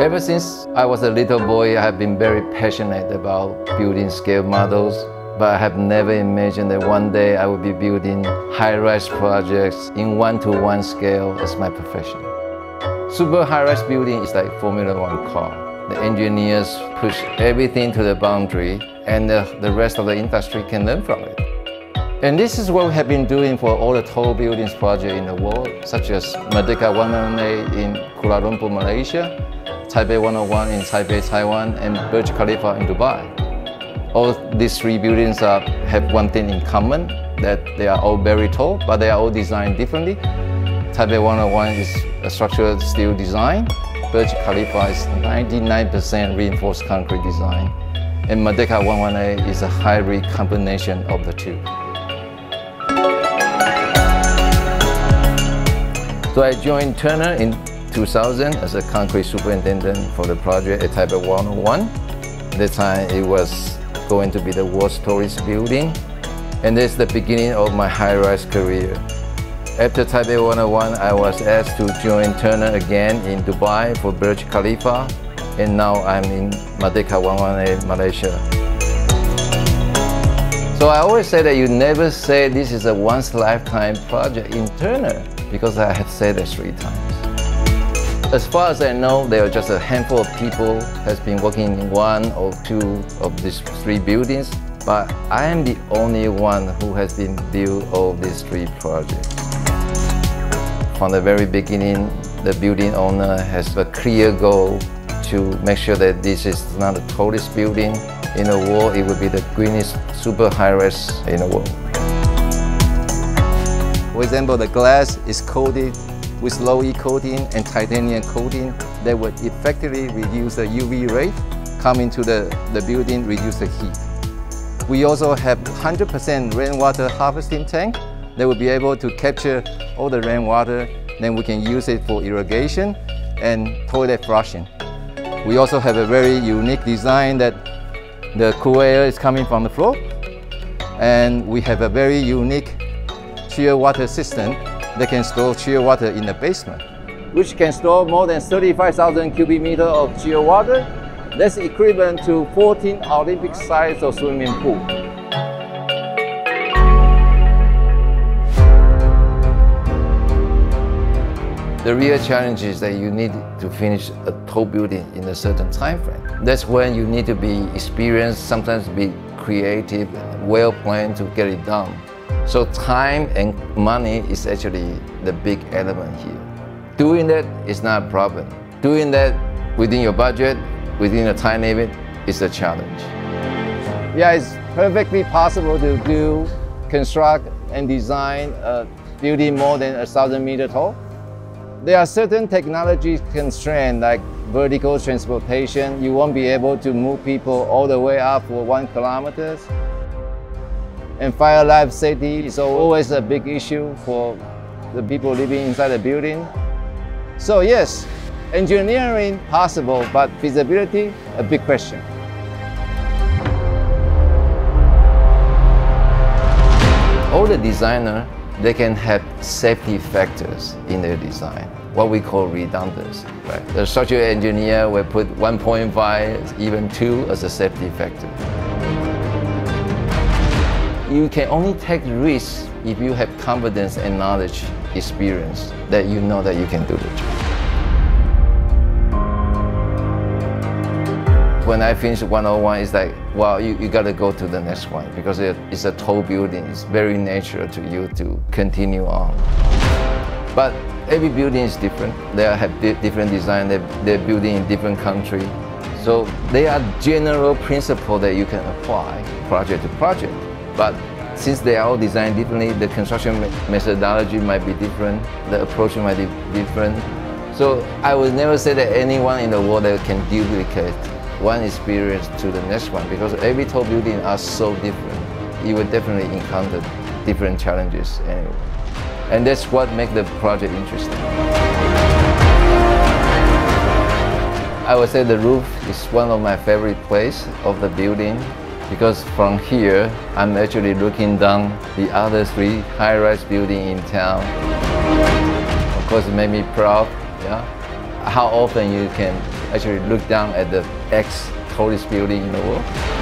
Ever since I was a little boy, I have been very passionate about building scale models, but I have never imagined that one day I would be building high-rise projects in one-to-one scale as my profession. Super high-rise building is like Formula One car. The engineers push everything to the boundary, and the rest of the industry can learn from it. And this is what we have been doing for all the tall buildings projects in the world, such as Merdeka 118 in Kuala Lumpur, Malaysia, Taipeh 101 in Taipei, Taiwan, and Burj Khalifa in Dubai. All these three buildings have one thing in common, that they are all very tall, but they are all designed differently. Taipei 101 is a structural steel design. Burj Khalifa is 99% reinforced concrete design. And Merdeka 118 is a hybrid combination of the two. So I joined Turner in 2000 as a concrete superintendent for the project at Taipei 101. At the time, it was going to be the world's tallest building. And that's the beginning of my high-rise career. After Taipei 101, I was asked to join Turner again in Dubai for Burj Khalifa. And now I'm in Merdeka 118, Malaysia. So I always say that you never say this is a once-lifetime project in Turner, because I have said it 3 times. As far as I know, there are just a handful of people has been working in 1 or 2 of these 3 buildings, but I am the only one who has been built all these 3 projects. From the very beginning, the building owner has a clear goal to make sure that this is not the tallest building in the world, it will be the greenest super high-rise in the world. For example, the glass is coated with low-E coating and titanium coating that would effectively reduce the UV rate coming to the building, reduce the heat. We also have 100% rainwater harvesting tank that will be able to capture all the rainwater, then we can use it for irrigation and toilet flushing. We also have a very unique design that the cool air is coming from the floor, and we have a very unique chill water system that can store chill water in the basement, which can store more than 35,000 cubic meters of chill water. That's equivalent to 14 Olympic size of swimming pool. The real challenge is that you need to finish a tall building in a certain time frame. That's when you need to be experienced, sometimes be creative, well planned to get it done. So time and money is actually the big element here. Doing that is not a problem. Doing that within your budget, within a time limit, is a challenge. Yeah, it's perfectly possible to construct and design a building more than 1,000 meters tall. There are certain technology constraints like vertical transportation. You won't be able to move people all the way up for 1 kilometer. And fire life safety is always a big issue for the people living inside the building. So yes, engineering possible, but feasibility, a big question. All the designers, they can have safety factors in their design, what we call redundancy. Right? The structural engineer will put 1.5, even 2 as a safety factor. You can only take risks if you have confidence and knowledge, experience, that you know that you can do the job. When I finish 101, it's like, wow, you gotta go to the next one, because it's a tall building. It's very natural to you to continue on. But every building is different. They have different design. They're building in different countries. So there are general principles that you can apply project to project. But since they are all designed differently, the construction methodology might be different, the approach might be different. So I would never say that anyone in the world that can duplicate one experience to the next one, because every tall building are so different. You will definitely encounter different challenges anyway. And that's what makes the project interesting. I would say the roof is one of my favorite places of the building, because from here, I'm actually looking down the other 3 high-rise buildings in town. Of course, it made me proud, yeah? How often you can actually look down at the ex-tallest building in the world.